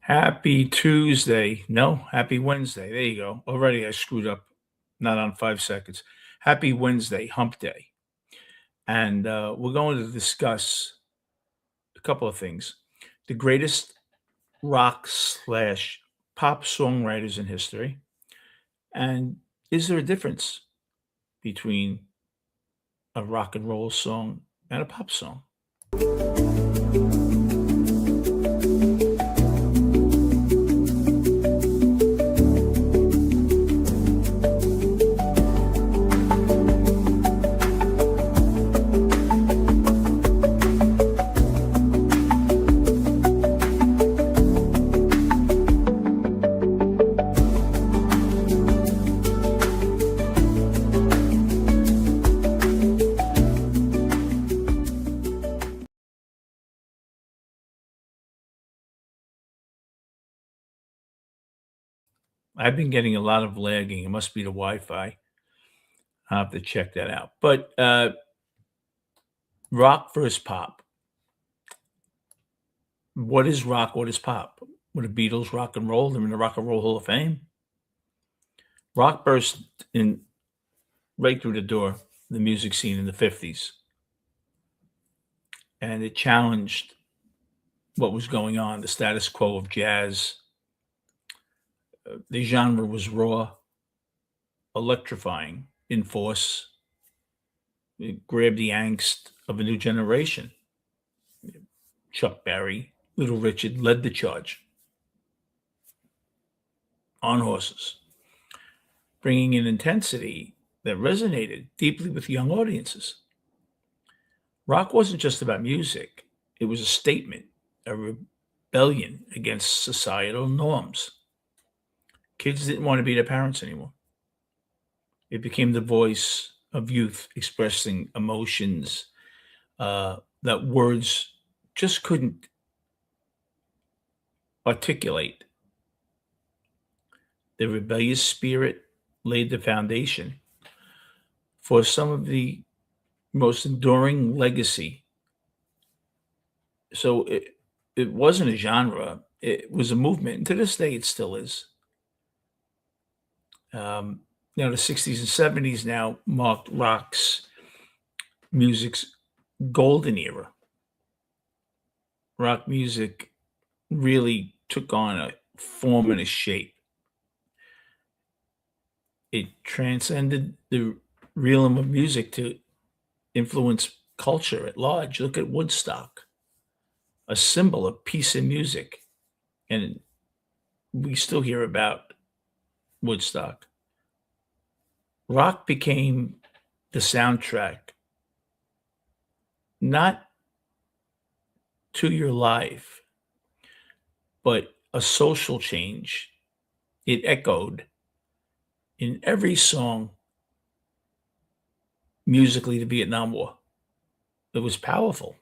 Happy Tuesday. No, happy Wednesday. There you go. Already I screwed up. Not on 5 seconds. Happy Wednesday, hump day. And we're going to discuss a couple of things. The greatest rock slash pop songwriters in history. And is there a difference between a rock and roll song and a pop song? I've been getting a lot of lagging. It must be the Wi-Fi. I'll have to check that out. But rock versus pop. What is rock? What is pop? Were the Beatles rock and roll? They're in the Rock and Roll Hall of Fame. Rock burst in right through the door, the music scene in the 50s. And it challenged what was going on, the status quo of jazz. The genre was raw, electrifying in force. It grabbed the angst of a new generation. Chuck Berry, Little Richard led the charge on horses, bringing an intensity that resonated deeply with young audiences. Rock wasn't just about music, it was a statement, a rebellion against societal norms. Kids didn't want to be their parents anymore. It became the voice of youth expressing emotions that words just couldn't articulate. The rebellious spirit laid the foundation for some of the most enduring legacy. So it wasn't a genre, it was a movement. And to this day, it still is. The 60s and 70s now marked rock's music's golden era. Rock music really took on a form and a shape. It transcended the realm of music to influence culture at large. Look at Woodstock, a symbol of peace and music. And we still hear about Woodstock. Rock became the soundtrack, not to your life, but a social change. It echoed in every song musically the Vietnam War. It was powerful.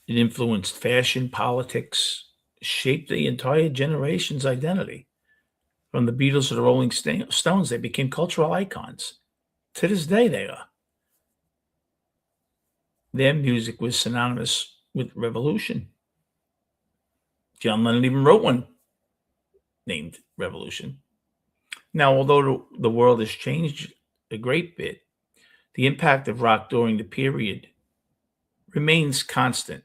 It influenced fashion, politics, shaped the entire generation's identity. From the Beatles to the Rolling Stones, they became cultural icons. To this day, they are. Their music was synonymous with revolution. John Lennon even wrote one named Revolution. Now, although the world has changed a great bit, the impact of rock during the period remains constant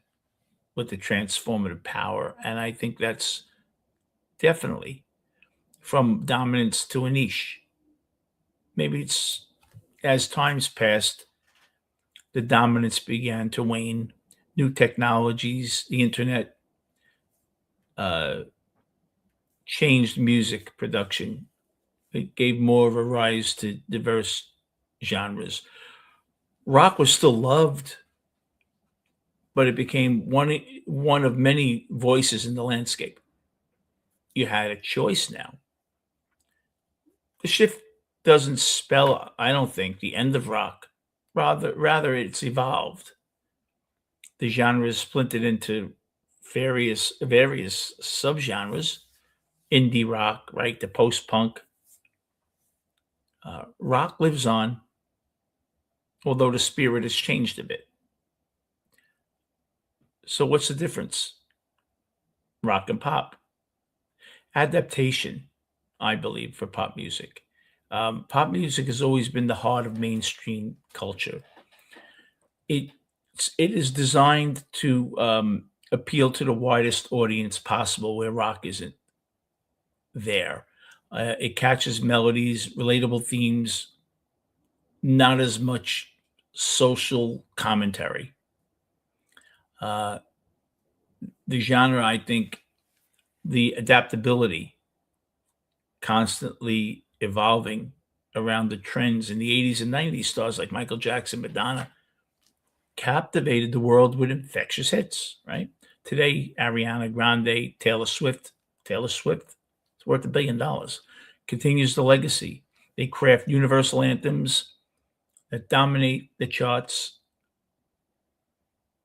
with the transformative power. And I think that's definitely from dominance to a niche. Maybe it's as times passed, the dominance began to wane. New technologies, the internet, changed music production. It gave more of a rise to diverse genres. Rock was still loved, but it became one of many voices in the landscape. You had a choice now. The shift doesn't spell, I don't think, the end of rock. Rather it's evolved. The genre is splintered into various subgenres. Indie rock, right, to post-punk. Rock lives on, although the spirit has changed a bit. So what's the difference? rock and pop. Adaptation, I believe, for pop music. Pop music has always been the heart of mainstream culture. It it is designed to appeal to the widest audience possible, where rock isn't there. It catches melodies, relatable themes, not as much social commentary. Uh, the genre, I think, the adaptability, constantly evolving around the trends in the 80s and 90s, stars like Michael Jackson, Madonna, captivated the world with infectious hits, right? Today, Ariana Grande, Taylor Swift, it's worth $1 billion, continues the legacy. They craft universal anthems that dominate the charts.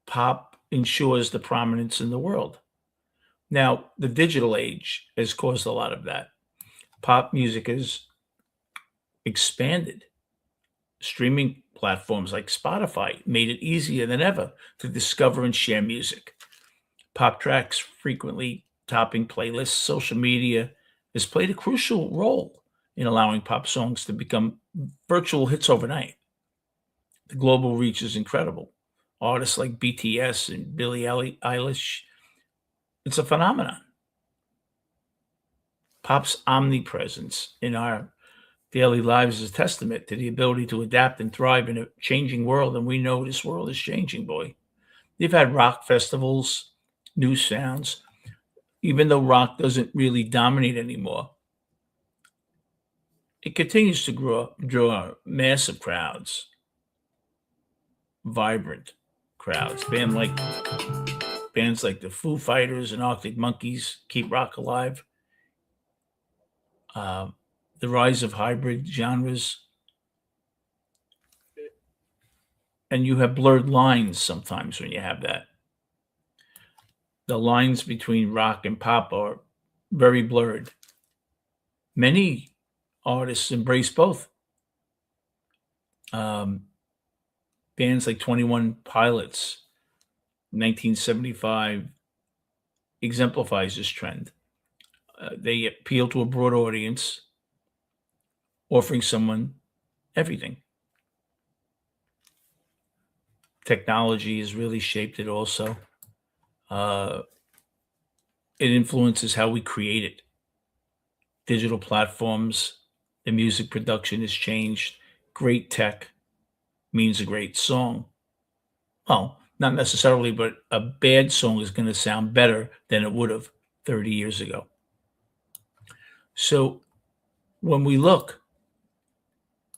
Pop ensures the prominence in the world. Now, the digital age has caused a lot of that. Pop music has expanded. Streaming platforms like Spotify made it easier than ever to discover and share music. Pop tracks frequently topping playlists. Social media has played a crucial role in allowing pop songs to become virtual hits overnight. The global reach is incredible. Artists like BTS and Eilish, it's a phenomenon. Pop's omnipresence in our daily lives is a testament to the ability to adapt and thrive in a changing world, and we know this world is changing, boy. You've had rock festivals, new sounds. Even though rock doesn't really dominate anymore, it continues to draw massive crowds, vibrant crowds. Bands like the Foo Fighters and Arctic Monkeys keep rock alive. Uh, the rise of hybrid genres, and you have blurred lines sometimes when you have that. The lines between rock and pop are very blurred. Many artists embrace both. Um, Bands like 21 Pilots, 1975, exemplifies this trend. They appeal to a broad audience, offering someone everything. Technology has really shaped it also. Uh, it influences how we create it. Digital platforms, the music production has changed. Great tech means a great song. Well, not necessarily, but a bad song is going to sound better than it would have 30 years ago. So when we look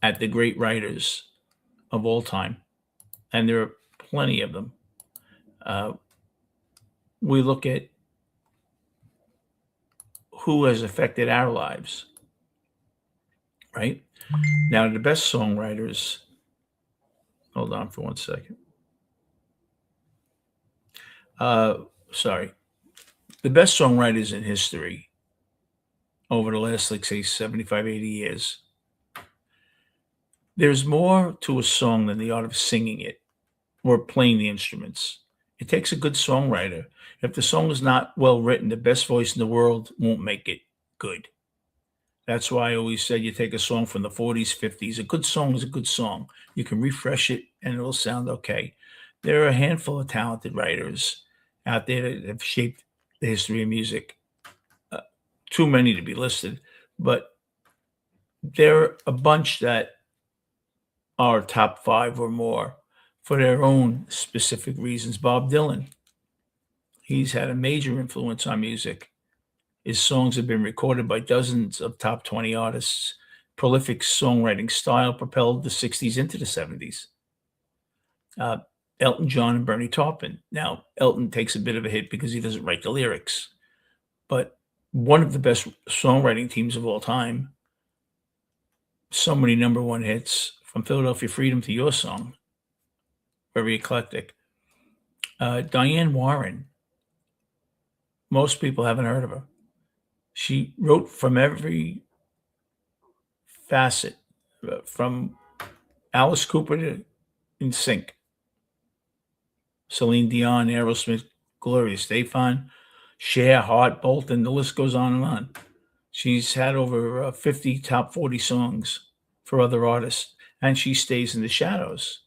at the great writers of all time, and there are plenty of them, uh, we look at who has affected our lives, right? Now, the best songwriters, hold on for 1 second. Uh, Sorry. The best songwriters in history over the last, like, say, 75, 80 years, there's more to a song than the art of singing it or playing the instruments. It takes a good songwriter. If the song is not well written, the best voice in the world won't make it good. That's why I always said you take a song from the 40s, 50s. A good song is a good song. You can refresh it and it'll sound okay. There are a handful of talented writers out there that have shaped the history of music. Uh, Too many to be listed, but there are a bunch that are top five or more for their own specific reasons. Bob Dylan, he's had a major influence on music. His songs have been recorded by dozens of top 20 artists. Prolific songwriting style propelled the 60s into the 70s. Uh, Elton John and Bernie Taupin. Now, Elton takes a bit of a hit because he doesn't write the lyrics, but one of the best songwriting teams of all time. So many number one hits, from Philadelphia Freedom to Your Song. Very eclectic. Diane Warren. Most people haven't heard of her. She wrote from every facet, from Alice Cooper to In Sync, Celine Dion, Aerosmith, Gloria Estefan. Cher, Heart, Bolton, the list goes on and on. She's had over 50 top 40 songs for other artists, and she stays in the shadows,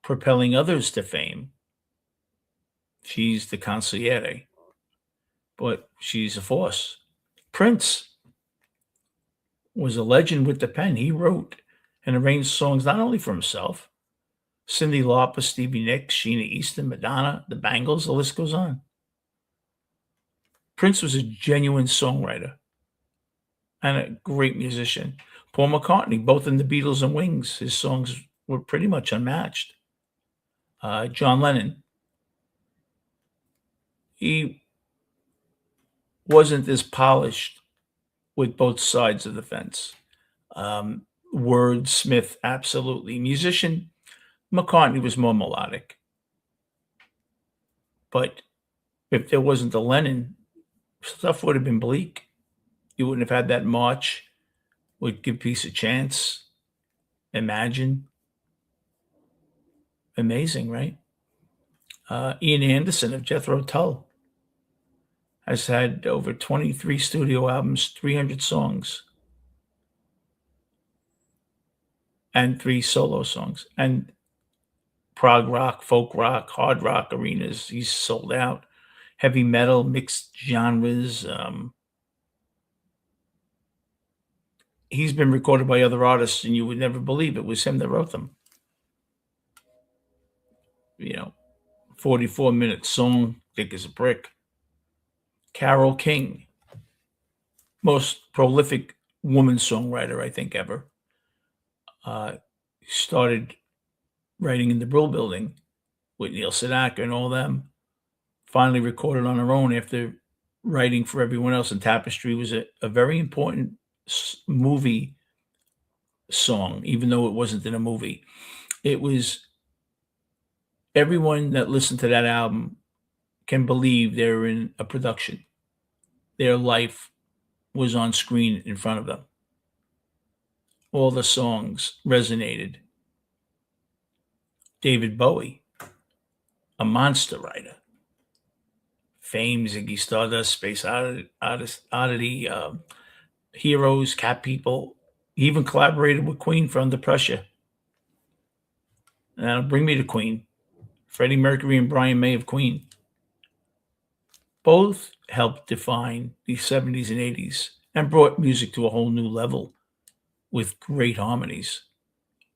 propelling others to fame. She's the consigliere, but she's a force. Prince was a legend with the pen. He wrote and arranged songs not only for himself, Cyndi Lauper, Stevie Nicks, Sheena Easton, Madonna, the Bangles, the list goes on. Prince was a genuine songwriter and a great musician. Paul McCartney, both in the Beatles and Wings, his songs were pretty much unmatched. John Lennon, he wasn't as polished with both sides of the fence. Wordsmith, absolutely. Musician, McCartney was more melodic. But if there wasn't a Lennon, stuff would have been bleak. You wouldn't have had that march with Give Peace a Chance, Imagine. Amazing, right? Ian Anderson of Jethro Tull has had over 23 studio albums, 300 songs, and 3 solo songs. And prog rock, folk rock, hard rock arenas, he's sold out. Heavy metal, mixed genres. He's been recorded by other artists, and you would never believe it was him that wrote them. 44-minute song, thick as a brick. Carole King, most prolific woman songwriter, I think, ever. Started writing in the Brill Building with Neil Sedaka and all them. Finally recorded on her own after writing for everyone else. And Tapestry was a very important movie song, even though it wasn't in a movie. It was, everyone that listened to that album can believe they're in a production. Their life was on screen in front of them. All the songs resonated. David Bowie, a monster writer. Fame, Ziggy Stardust, Space Oddity, Heroes, Cat People. He even collaborated with Queen for Under Pressure. And that'll bring me to Queen. Freddie Mercury and Brian May of Queen. Both helped define the 70s and 80s and brought music to a whole new level with great harmonies.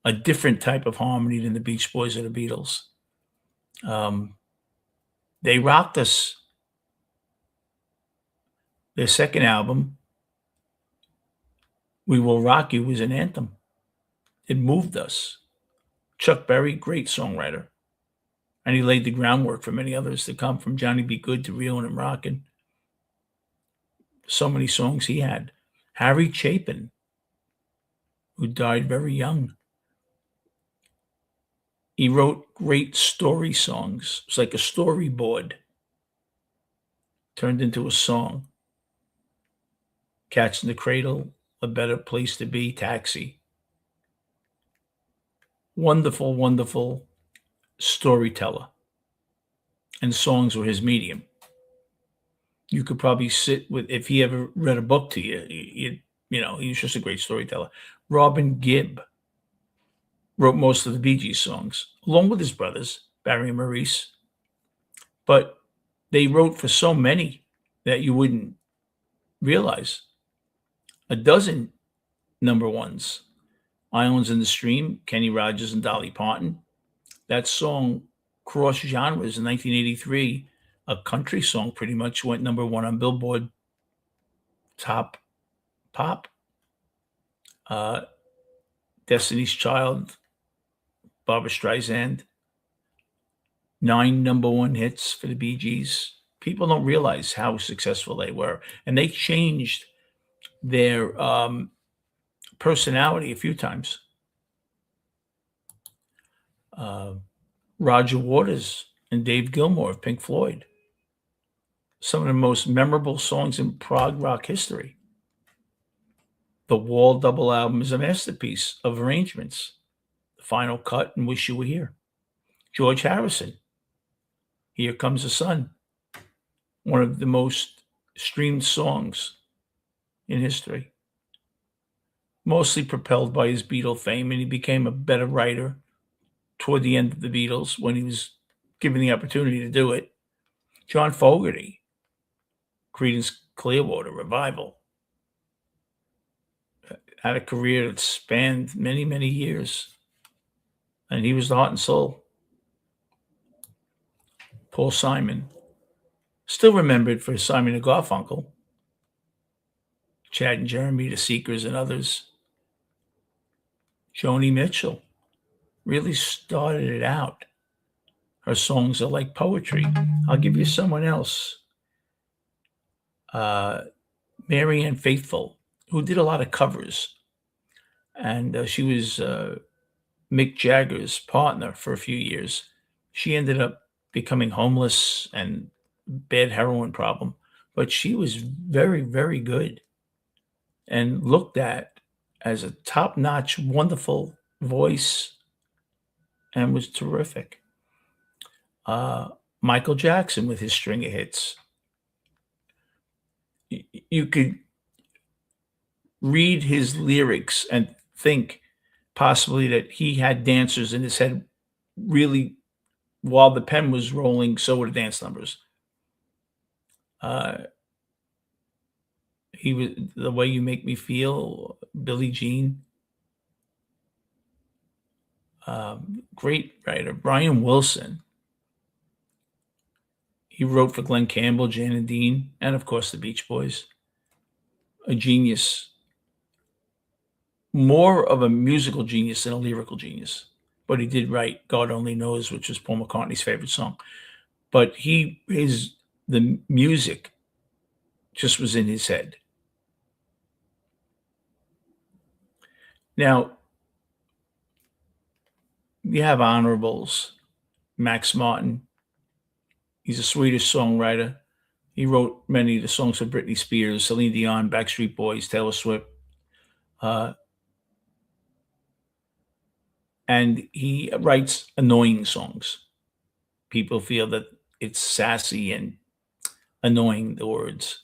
A different type of harmony than the Beach Boys or the Beatles. They rocked us. Their second album, We Will Rock You, was an anthem. It moved us. Chuck Berry, great songwriter. And he laid the groundwork for many others to come, from Johnny B. Good to Reelin' and Rockin'. So many songs he had. Harry Chapin, who died very young. He wrote great story songs. It's like a storyboard turned into a song. Cats in the Cradle, A Better Place to Be, Taxi. Wonderful, wonderful storyteller. And songs were his medium. You could probably sit with, if he ever read a book to you, he was just a great storyteller. Robin Gibb wrote most of the Bee Gees songs, along with his brothers, Barry and Maurice. But they wrote for so many that you wouldn't realize. A dozen number ones. Islands in the Stream, Kenny Rogers and Dolly Parton. That song crossed genres in 1983. A country song pretty much went number 1 on Billboard Top Pop. Destiny's Child, Barbra Streisand. 9 number 1 hits for the Bee Gees. People don't realize how successful they were. And they changed their personality a few times. Roger Waters and Dave Gilmour of Pink Floyd. Some of the most memorable songs in prog rock history. The Wall double album is a masterpiece of arrangements. The Final Cut and Wish You Were Here. George Harrison, Here Comes the Sun. one of the most streamed songs in history, mostly propelled by his Beatle fame, and he became a better writer toward the end of the Beatles when he was given the opportunity to do it. John Fogerty, Creedence Clearwater Revival, had a career that spanned many, many years, and he was the heart and soul. Paul Simon, still remembered for Simon and Garfunkel, Chad and Jeremy, The Seekers, and others. Joni Mitchell really started it out. Her songs are like poetry. I'll give you someone else. Marianne Faithfull, who did a lot of covers. And she was Mick Jagger's partner for a few years. She ended up becoming homeless and bad heroin problem, but she was very, very good and looked at as a top-notch, wonderful voice and was terrific. Michael Jackson with his string of hits. You could read his lyrics and think possibly that he had dancers in his head really while the pen was rolling, so were the dance numbers. He was The Way You Make Me Feel, Billie Jean. Great writer. Brian Wilson. He wrote for Glenn Campbell, Jan and Dean, and of course the Beach Boys. A genius. More of a musical genius than a lyrical genius. But he did write God Only Knows, which was Paul McCartney's favorite song. But the music just was in his head. Now, you have honorables. Max Martin. He's a Swedish songwriter. He wrote many of the songs for Britney Spears, Celine Dion, Backstreet Boys, Taylor Swift. And he writes annoying songs. People feel that it's sassy and annoying, the words.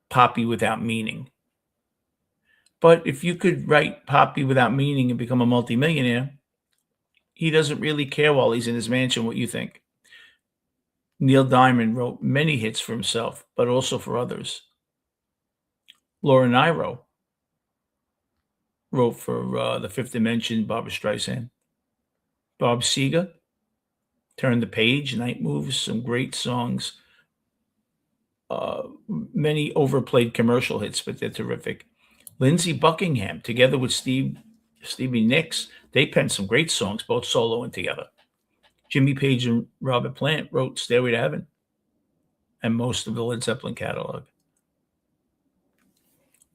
Poppy without meaning. But if you could write poppy without meaning and become a multimillionaire, he doesn't really care while he's in his mansion what you think. Neil Diamond wrote many hits for himself, but also for others. Laura Nyro wrote for The Fifth Dimension, Barbra Streisand. Bob Seger, Turn the Page, Night Moves, some great songs. Many overplayed commercial hits, but they're terrific. Lindsey Buckingham, together with Stevie Nicks, they penned some great songs, both solo and together. Jimmy Page and Robert Plant wrote Stairway to Heaven and most of the Led Zeppelin catalog.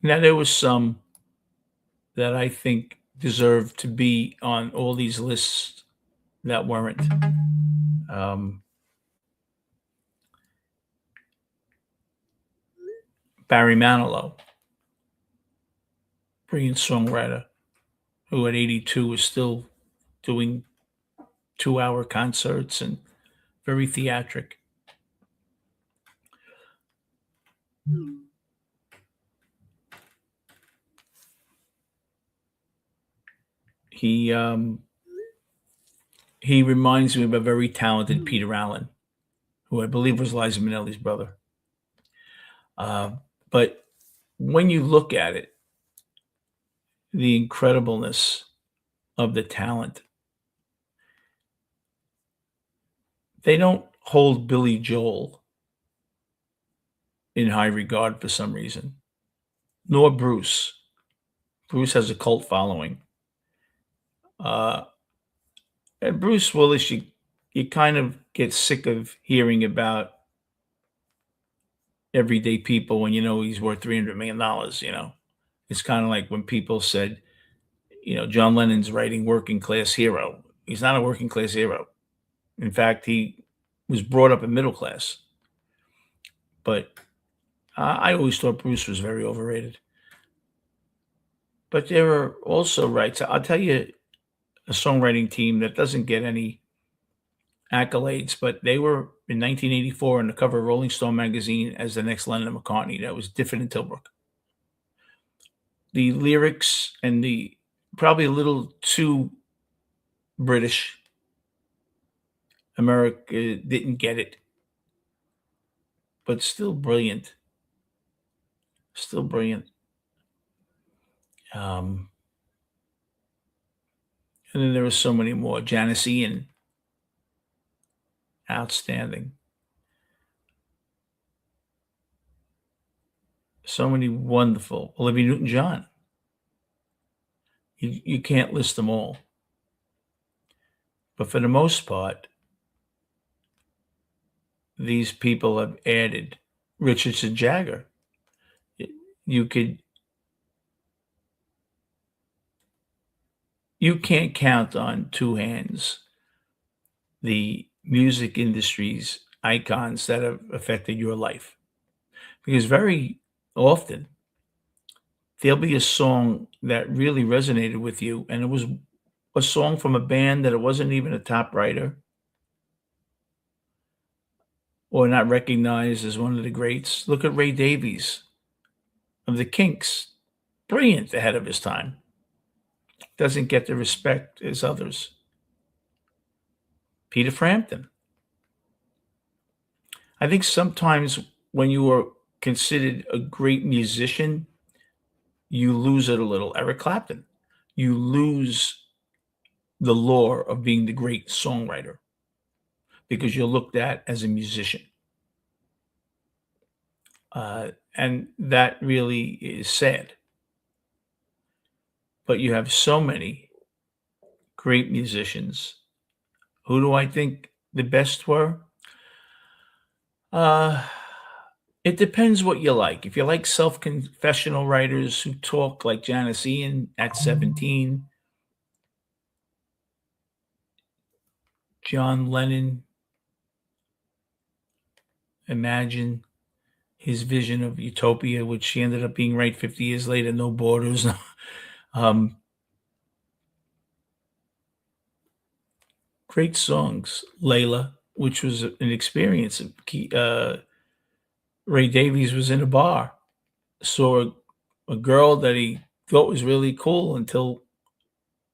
Now, there was some that I think deserved to be on all these lists that weren't. Barry Manilow, brilliant songwriter, who at 82 was still doing 2-hour concerts and very theatric. He reminds me of a very talented Peter Allen, who I believe was Liza Minnelli's brother. But when you look at it, the incredibleness of the talent, they don't hold Billy Joel in high regard for some reason, nor Bruce. Bruce has a cult following. And Bruce Willis, you kind of get sick of hearing about everyday people when you know he's worth $300 million, It's kind of like when people said, John Lennon's writing Working Class Hero. He's not a working class hero. In fact, he was brought up in middle class. But I always thought Bruce was very overrated. But there are also I'll tell you a songwriting team that doesn't get any accolades, but they were in 1984 on the cover of Rolling Stone magazine as the next Lennon and McCartney. That was different in Tilbrook. The lyrics and the probably a little too British. America didn't get it, but still brilliant. Still brilliant. And then there were so many more. Janis Ian, outstanding. So many wonderful. Olivia Newton-John. You can't list them all. But for the most part, these people have added Richardson Jagger. You can't count on two hands the music industry's icons that have affected your life. Because very often there'll be a song that really resonated with you, and it was a song from a band that it wasn't even a top writer or not recognized as one of the greats. Look at Ray Davies of the Kinks. Brilliant, ahead of his time. Doesn't get the respect as others. Peter Frampton. I think sometimes when you are considered a great musician, you lose it a little. Eric Clapton. You lose the lore of being the great songwriter because you're looked at as a musician. And that really is sad. But you have so many great musicians. Who do I think the best were? It depends what you like. If you like self-confessional writers who talk like Janis Ian at 17, John Lennon, imagine his vision of utopia, which he ended up being right 50 years later, no borders. Great songs. Layla, which was an experience. Ray Davies was in a bar, saw a girl that he thought was really cool until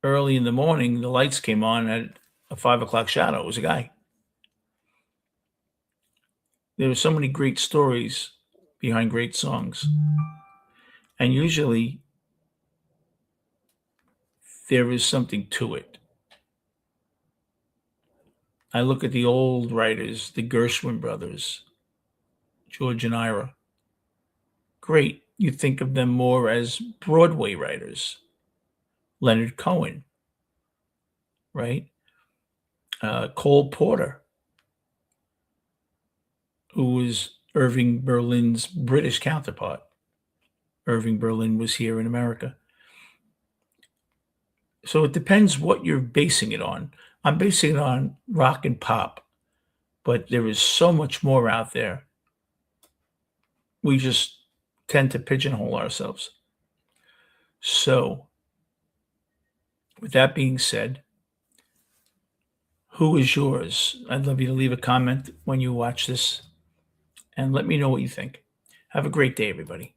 early in the morning. The lights came on at a 5 o'clock shadow. It was a guy. There were so many great stories behind great songs. And usually there is something to it. I look at the old writers, the Gershwin brothers, George and Ira. Great. You think of them more as Broadway writers. Leonard Cohen, right? Cole Porter, who was Irving Berlin's British counterpart. Irving Berlin was here in America. So it depends what you're basing it on. I'm basing it on rock and pop, but there is so much more out there. We just tend to pigeonhole ourselves. So, with that being said, who is yours? I'd love you to leave a comment when you watch this and let me know what you think. Have a great day, everybody.